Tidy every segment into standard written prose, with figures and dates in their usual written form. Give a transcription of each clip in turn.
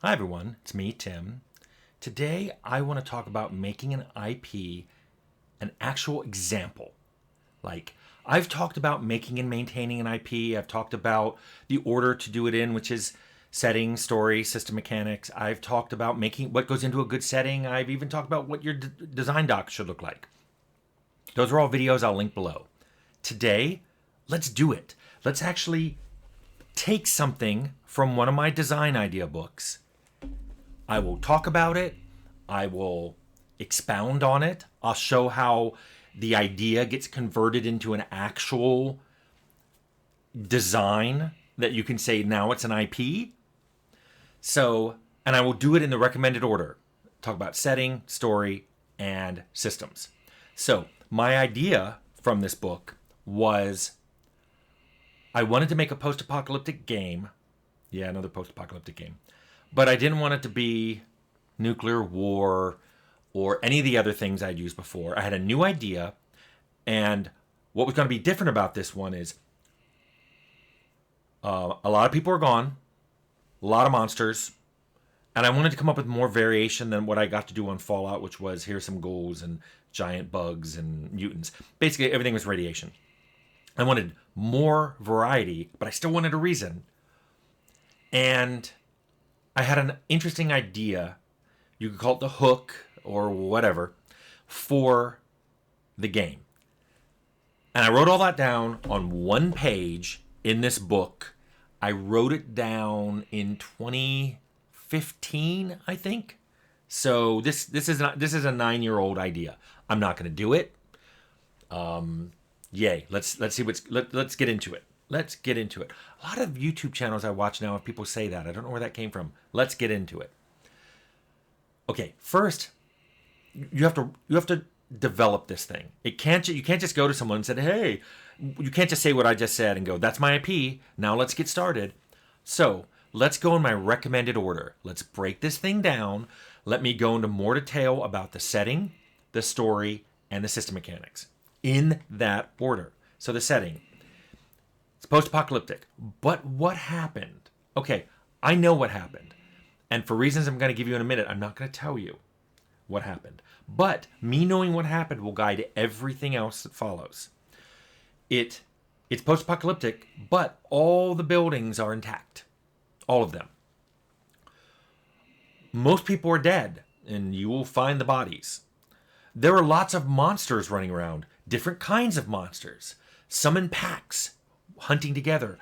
Hi everyone, it's me, Tim. Today I want to talk about making an IP an actual example. Like, I've talked about making and maintaining an IP, I've talked about the order to do it in, which is setting, story, system mechanics. I've talked about making what goes into a good setting. I've even talked about what your design doc should look like. Those are all videos I'll link below. Today, let's do it. Let's actually take something from one of my design idea books. I will talk about it. I will expound on it. I'll show how the idea gets converted into an actual design that you can say now it's an IP. So, and I will do it in the recommended order. Talk about setting, story, and systems. So, my idea from this book was I wanted to make a post apocalyptic game. Yeah, another post apocalyptic game. But I didn't want it to be nuclear war or any of the other things I'd used before. I had a new idea, and what was going to be different about this one is a lot of people are gone, a lot of monsters, and I wanted to come up with more variation than what I got to do on Fallout, which was here's some ghouls and giant bugs and mutants. Basically, everything was radiation. I wanted more variety, but I still wanted a reason. And I had an interesting idea. You could call it the hook or whatever for the game. And I wrote all that down on one page in this book. I wrote it down in 2015, I think. So this is a 9-year-old idea. I'm not going to do it. Yay! Let's see let's get into it. Let's get into it. A lot of YouTube channels I watch now have people say that. I don't know where that came from. Let's get into it. Okay, first you have to develop this thing. You can't just go to someone and say, "Hey," you can't just say what I just said and go, "That's my IP. Now let's get started." So, let's go in my recommended order. Let's break this thing down. Let me go into more detail about the setting, the story, and the system mechanics in that order. So the setting, it's post-apocalyptic. But what happened? Okay, I know what happened. And for reasons I'm going to give you in a minute, I'm not going to tell you what happened. But me knowing what happened will guide everything else that follows. It's post-apocalyptic, but all the buildings are intact. All of them. Most people are dead, and you will find the bodies. There are lots of monsters running around, different kinds of monsters. Some in packs, hunting together.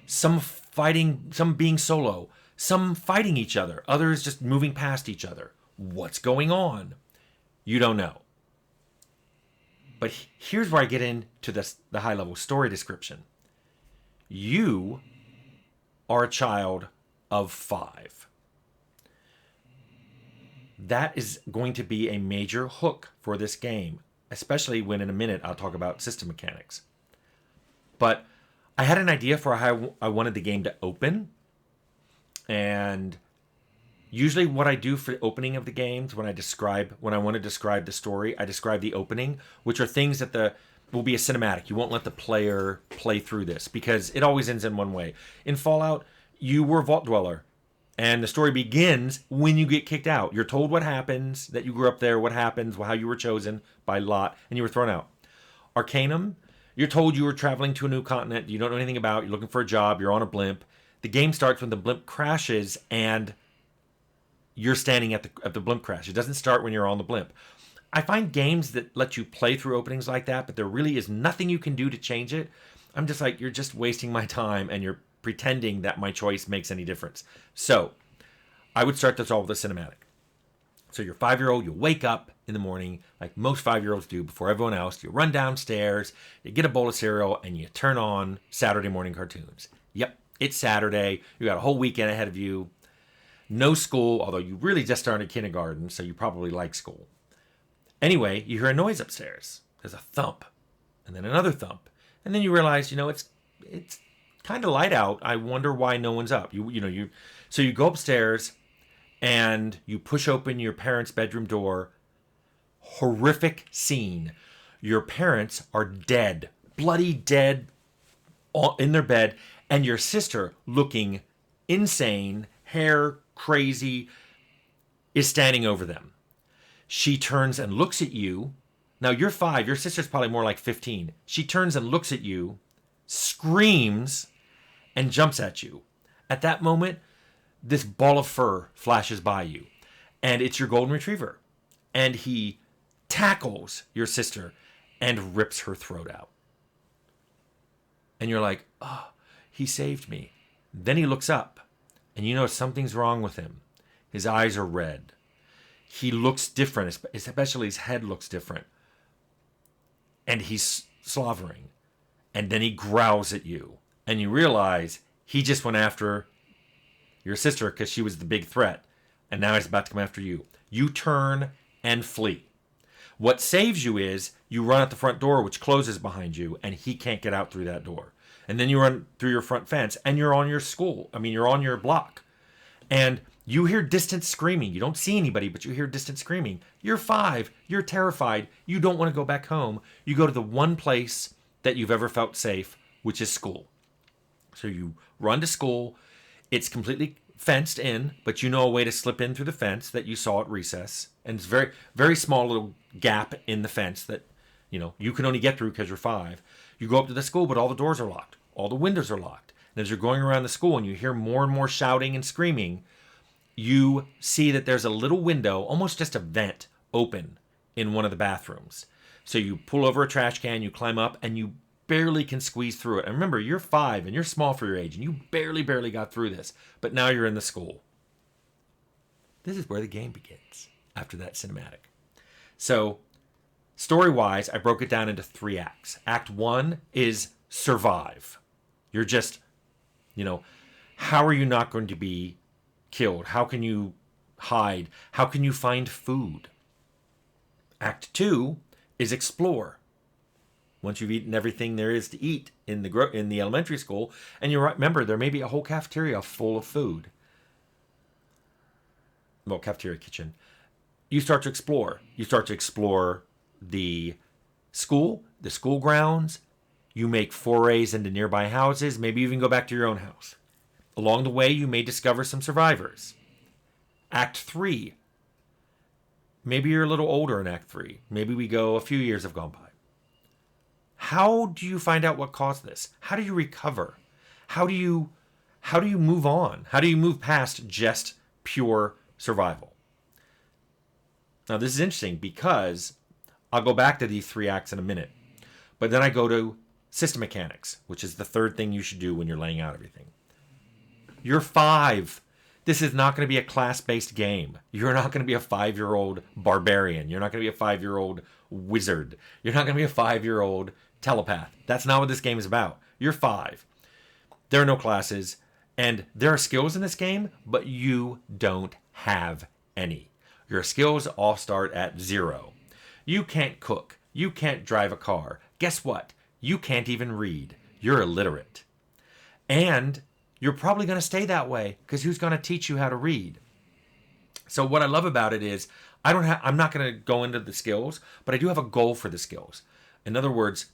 Some fighting, some being solo. Some fighting each other. Others just moving past each other. What's going on? You don't know. But here's where I get into the high-level story description. You are a child of 5. That is going to be a major hook for this game, especially when in a minute I'll talk about system mechanics. But I had an idea for how I wanted the game to open. And usually what I do for the opening of the games, when I want to describe the story, I describe the opening, which are things that will be a cinematic. You won't let the player play through this because it always ends in one way. In Fallout, you were a vault dweller. And the story begins when you get kicked out. You're told what happens, that you grew up there, what happens, how you were chosen by lot, and you were thrown out. Arcanum, you're told you were traveling to a new continent you don't know anything about, you're looking for a job, you're on a blimp. The game starts when the blimp crashes and you're standing at the blimp crash. It doesn't start when you're on the blimp. I find games that let you play through openings like that, but there really is nothing you can do to change it. I'm just like, you're just wasting my time and you're pretending that my choice makes any difference. So I would start this all with a cinematic. So you're 5-year-old, you wake up in the morning like most 5-year-olds do before everyone else. You run downstairs, you get a bowl of cereal, and you turn on Saturday morning cartoons. Yep, it's Saturday. You got a whole weekend ahead of you. No school, although you really just started kindergarten, so you probably like school. Anyway, you hear a noise upstairs. There's a thump, and then another thump. And then you realize, it's kind of light out. I wonder why no one's up. So you go upstairs and you push open your parents' bedroom door. Horrific scene. Your parents are dead, bloody dead in their bed, and your sister looking insane, hair crazy, is standing over them. She turns and looks at you. Now you're 5. Your sister's probably more like 15. She turns and looks at you, screams, and jumps at you. At that moment, this ball of fur flashes by you. And it's your golden retriever. And he tackles your sister and rips her throat out. And you're like, oh, he saved me. Then he looks up, and you know something's wrong with him. His eyes are red. He looks different, especially his head looks different. And he's slavering. And then he growls at you. And you realize he just went after your sister because she was the big threat. And now he's about to come after you. You turn and flee. What saves you is you run out the front door, which closes behind you, and he can't get out through that door. And then you run through your front fence, and you're on your you're on your block. And you hear distant screaming. You don't see anybody, but you hear distant screaming. You're 5. You're terrified. You don't want to go back home. You go to the one place that you've ever felt safe, which is school. So you run to school. It's completely fenced in, but you know a way to slip in through the fence that you saw at recess. And it's very, very small little gap in the fence that, you can only get through because you're 5. You go up to the school, but all the doors are locked. All the windows are locked. And as you're going around the school and you hear more and more shouting and screaming, you see that there's a little window, almost just a vent, open in one of the bathrooms. So you pull over a trash can, you climb up, and you barely can squeeze through it. And remember, you're 5 and you're small for your age, and you barely got through this. But now you're in the school. This is where the game begins after that cinematic. So, story-wise, I broke it down into 3 acts. Act 1 is survive. You're just, how are you not going to be killed? How can you hide? How can you find food? Act 2 is explore. Once you've eaten everything there is to eat in the elementary school, and you remember there may be a whole cafeteria full of food. Well, cafeteria, kitchen. You start to explore. You start to explore the school grounds. You make forays into nearby houses, maybe even go back to your own house. Along the way, you may discover some survivors. Act 3. Maybe you're a little older in Act 3. Maybe we go a few years have gone by. How do you find out what caused this? How do you recover? How do you move on? How do you move past just pure survival? Now, this is interesting because I'll go back to these 3 acts in a minute. But then I go to system mechanics, which is the third thing you should do when you're laying out everything. You're 5. This is not going to be a class-based game. You're not going to be a 5-year-old barbarian. You're not going to be a 5-year-old wizard. You're not going to be a 5-year-old telepath. That's not what this game is about. You're 5. There are no classes, and there are skills in this game, but you don't have any. Your skills all start at 0. You can't cook. You can't drive a car. Guess what? You can't even read. You're illiterate. And you're probably going to stay that way because who's going to teach you how to read? So what I love about it is I'm not going to go into the skills, but I do have a goal for the skills. In other words,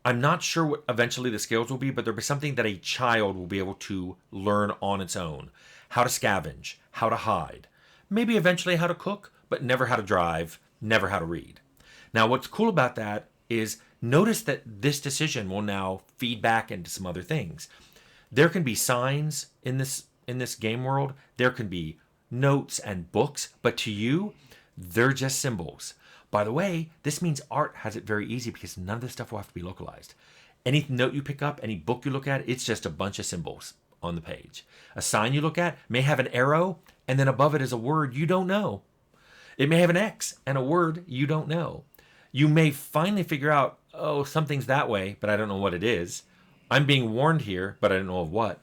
I'm not sure what eventually the skills will be, but there'll be something that a child will be able to learn on its own. How to scavenge, how to hide, maybe eventually how to cook, but never how to drive, never how to read. Now, what's cool about that is notice that this decision will now feed back into some other things. There can be signs in this game world. There can be notes and books, but to you, they're just symbols. By the way, this means art has it very easy because none of this stuff will have to be localized. Any note you pick up, any book you look at, it's just a bunch of symbols on the page. A sign you look at may have an arrow, and then above it is a word you don't know. It may have an X and a word you don't know. You may finally figure out, oh, something's that way, but I don't know what it is. I'm being warned here, but I don't know of what.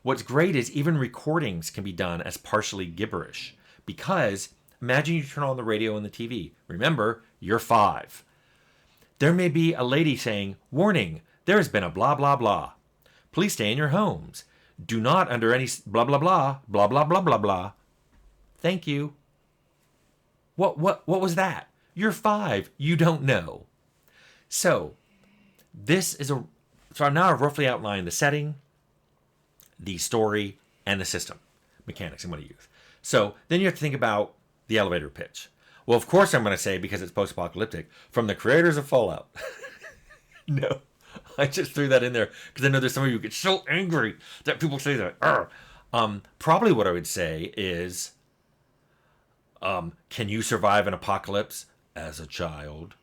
What's great is even recordings can be done as partially gibberish because imagine you turn on the radio and the TV. Remember, you're 5. There may be a lady saying, warning, there has been a blah, blah, blah. Please stay in your homes. Do not under any blah, blah, blah, blah, blah, blah, blah, blah. Thank you. What was that? You're 5. You don't know. So now I've roughly outlined the setting, the story, and the system. mechanics I'm going to use. So then you have to think about the elevator pitch. Well, of course I'm going to say, because it's post-apocalyptic, from the creators of Fallout. No, I just threw that in there because I know there's some of you who get so angry that people say that. Probably what I would say is, can you survive an apocalypse as a child?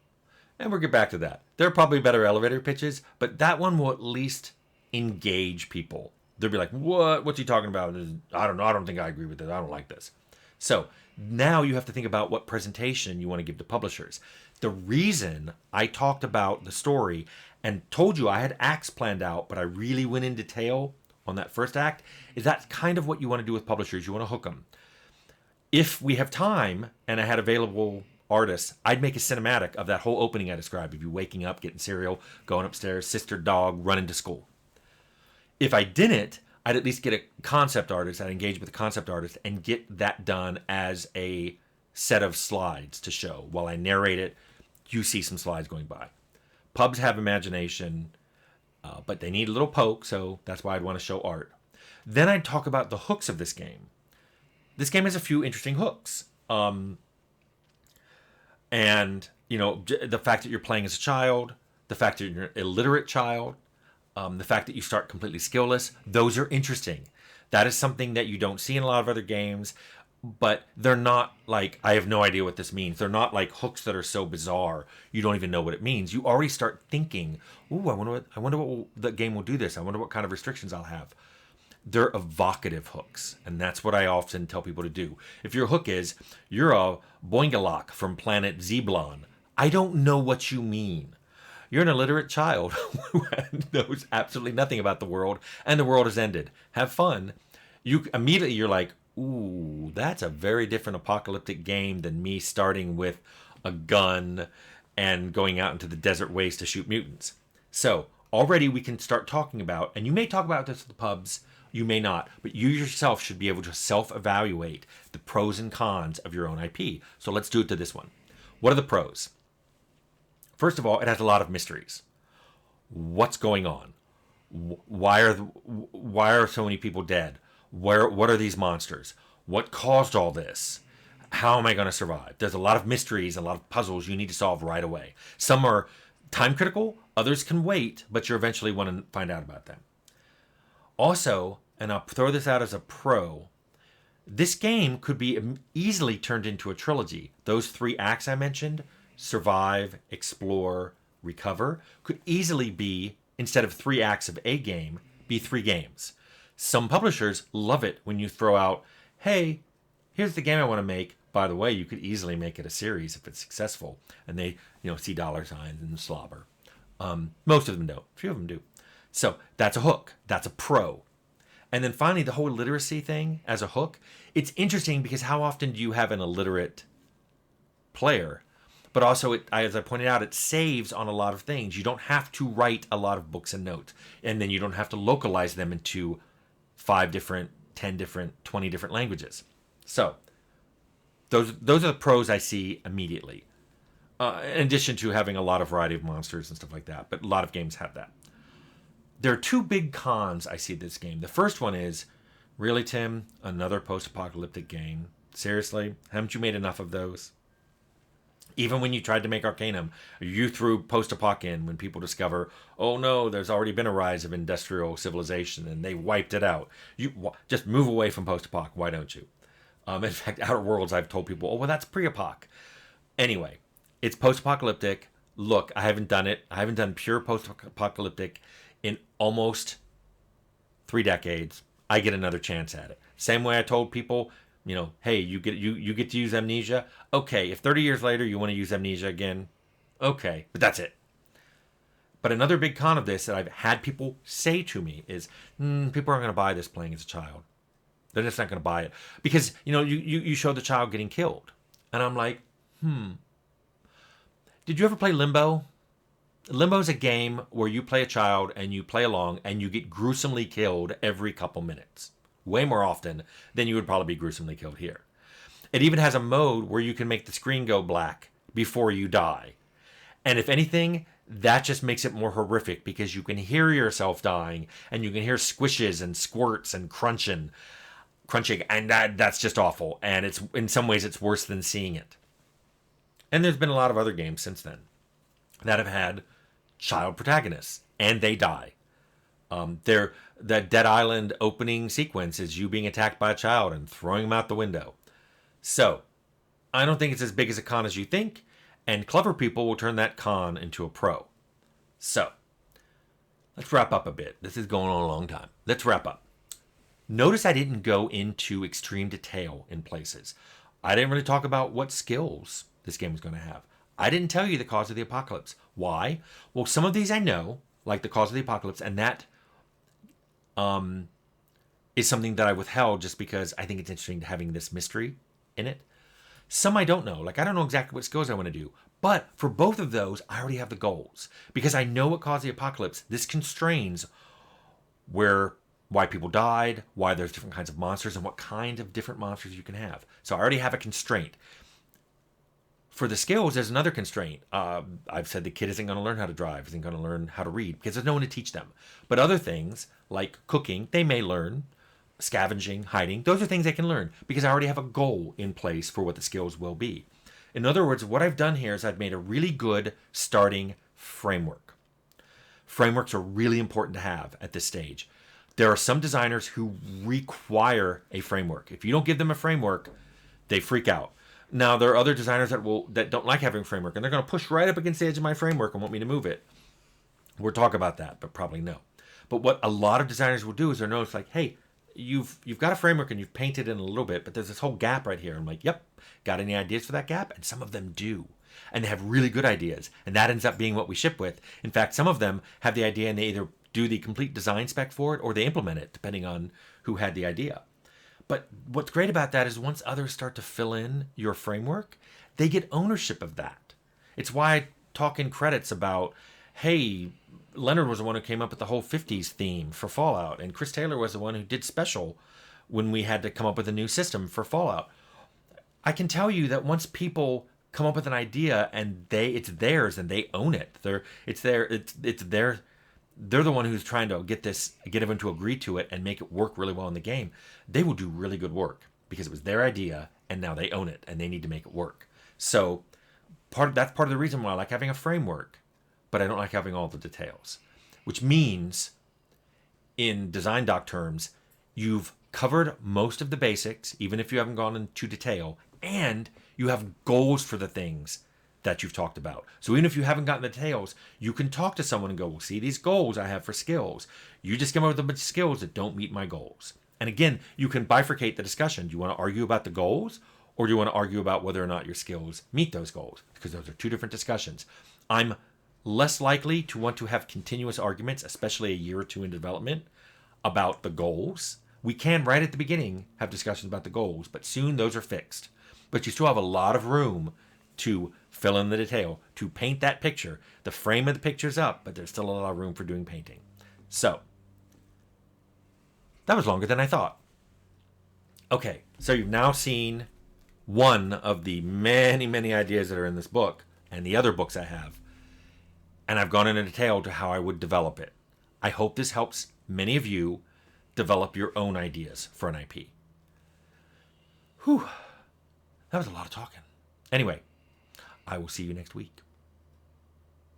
And we'll get back to that. There are probably better elevator pitches, but that one will at least engage people. They'll be like, what? What's he talking about? I don't know. I don't think I agree with this. I don't like this. So now you have to think about what presentation you want to give to publishers. The reason I talked about the story and told you I had acts planned out, but I really went in detail on that first act, is that's kind of what you want to do with publishers. You want to hook them. If we have time and I had available artists, I'd make a cinematic of that whole opening I described, of you waking up, getting cereal, going upstairs, sister, dog, running to school. If I didn't, I'd at least get a concept artist. I'd engage with a concept artist and get that done as a set of slides to show. While I narrate it, you see some slides going by. Pubs have imagination, but they need a little poke, so that's why I'd want to show art. Then I'd talk about the hooks of this game. This game has a few interesting hooks. And, you know, the fact that you're playing as a child, the fact that you're an illiterate child, the fact that you start completely skillless, those are interesting. That is something that you don't see in a lot of other games, but they're not like, I have no idea what this means. They're not like hooks that are so bizarre you don't even know what it means. You already start thinking, ooh, I wonder what the game will do this. I wonder what kind of restrictions I'll have. They're evocative hooks, and that's what I often tell people to do. If your hook is, you're a Boingalak from planet Zeblon, I don't know what you mean. You're an illiterate child who knows absolutely nothing about the world, and the world has ended. Have fun. You're like, ooh, that's a very different apocalyptic game than me starting with a gun and going out into the desert waste to shoot mutants. So already we can start talking about, and you may talk about this at the pubs, you may not, but you yourself should be able to self-evaluate the pros and cons of your own IP. So let's do it to this one. What are the pros? First of all, it has a lot of mysteries. What's going on? Why are so many people dead? What are these monsters? What caused all this? How am I going to survive? There's a lot of mysteries, a lot of puzzles you need to solve right away. Some are time critical, others can wait, but you eventually want to find out about them. Also, and I'll throw this out as a pro, this game could be easily turned into a trilogy. Those 3 acts I mentioned, survive, explore, recover, could easily be, instead of 3 acts of a game, be 3 games. Some publishers love it when you throw out, hey, here's the game I want to make. By the way, you could easily make it a series if it's successful. And they, see dollar signs and slobber. Most of them don't. A few of them do. So that's a hook. That's a pro. And then finally, the whole literacy thing as a hook. It's interesting because how often do you have an illiterate player? But also, as I pointed out, it saves on a lot of things. You don't have to write a lot of books and notes. And then you don't have to localize them into 5 different, 10 different, 20 different languages. So those are the pros I see immediately. In addition to having a lot of variety of monsters and stuff like that. But a lot of games have that. There are 2 big cons I see this game. The first one is, really, Tim, another post-apocalyptic game? Seriously? Haven't you made enough of those? Even when you tried to make Arcanum, you threw post-apoc in when people discover, oh no, there's already been a rise of industrial civilization and they wiped it out. You just move away from post-apoc. Why don't you? In fact, Outer Worlds, I've told people, oh, well, that's pre-apoc. Anyway, it's post-apocalyptic. Look, I haven't done it. I haven't done pure post-apocalyptic in almost 3 decades. I get another chance at it. Same way I told people, hey, you get to use Amnesia. Okay, if 30 years later you want to use Amnesia again, okay, but that's it. But another big con of this that I've had people say to me is, people aren't going to buy this playing as a child. They're just not going to buy it. Because, you show the child getting killed. And I'm like, Did you ever play Limbo? Limbo is a game where you play a child and you play along and you get gruesomely killed every couple minutes. Way more often than you would probably be gruesomely killed here. It even has a mode where you can make the screen go black before you die. And if anything, that just makes it more horrific because you can hear yourself dying and you can hear squishes and squirts and crunching. crunching, and that's just awful. And it's in some ways it's worse than seeing it. And there's been a lot of other games since then that have had child protagonists, and they die. The Dead Island opening sequence is you being attacked by a child and throwing him out the window. So, I don't think it's as big as a con as you think, and clever people will turn that con into a pro. So, let's wrap up a bit. This is going on a long time. Let's wrap up. Notice I didn't go into extreme detail in places. I didn't really talk about what skills this game was going to have. I didn't tell you the cause of the apocalypse. Why? Well, some of these I know, like the cause of the apocalypse, and that is something that I withheld just because I think it's interesting having this mystery in it. Some I don't know. Like, I don't know exactly what skills I want to do. But for both of those, I already have the goals. Because I know what caused the apocalypse. This constrains why people died, why there's different kinds of monsters, and what kind of different monsters you can have. So I already have a constraint. For the skills, there's another constraint. I've said the kid isn't going to learn how to drive, isn't going to learn how to read, because there's no one to teach them. But other things, like cooking, they may learn. Scavenging, hiding, those are things they can learn, because I already have a goal in place for what the skills will be. In other words, what I've done here is I've made a really good starting framework. Frameworks are really important to have at this stage. There are some designers who require a framework. If you don't give them a framework, they freak out. Now, there are other designers that don't like having a framework, and they're going to push right up against the edge of my framework and want me to move it. We'll talk about that, but probably no. But what a lot of designers will do is they'll notice, like, hey, you've got a framework and you've painted in a little bit, but there's this whole gap right here. I'm like, yep, got any ideas for that gap? And some of them do. And they have really good ideas. And that ends up being what we ship with. In fact, some of them have the idea and they either do the complete design spec for it or they implement it, depending on who had the idea. But what's great about that is once others start to fill in your framework, they get ownership of that. It's why I talk in credits about, hey, Leonard was the one who came up with the whole 50s theme for Fallout, and Chris Taylor was the one who did Special when we had to come up with a new system for Fallout. I can tell you that once people come up with an idea and it's theirs and they own it, they're the one who's trying to get everyone to agree to it and make it work really well in the game. They will do really good work because it was their idea and now they own it and they need to make it work. So that's part of the reason why I like having a framework, but I don't like having all the details, which means in design doc terms, you've covered most of the basics, even if you haven't gone into detail, and you have goals for the things that you've talked about. So even if you haven't gotten the details, you can talk to someone and go, well, see these goals I have for skills. You just came up with a bunch of skills that don't meet my goals. And again, you can bifurcate the discussion. Do you want to argue about the goals, or do you want to argue about whether or not your skills meet those goals? Because those are two different discussions. I'm less likely to want to have continuous arguments, especially a year or two in development, about the goals. We can, right at the beginning, have discussions about the goals, but soon those are fixed. But you still have a lot of room to fill in the detail, to paint that picture. The frame of the picture's up, but there's still a lot of room for doing painting. So, that was longer than I thought. Okay, so you've now seen one of the many, many ideas that are in this book, and the other books I have. And I've gone into detail to how I would develop it. I hope this helps many of you develop your own ideas for an IP. Whew. That was a lot of talking. Anyway, I will see you next week.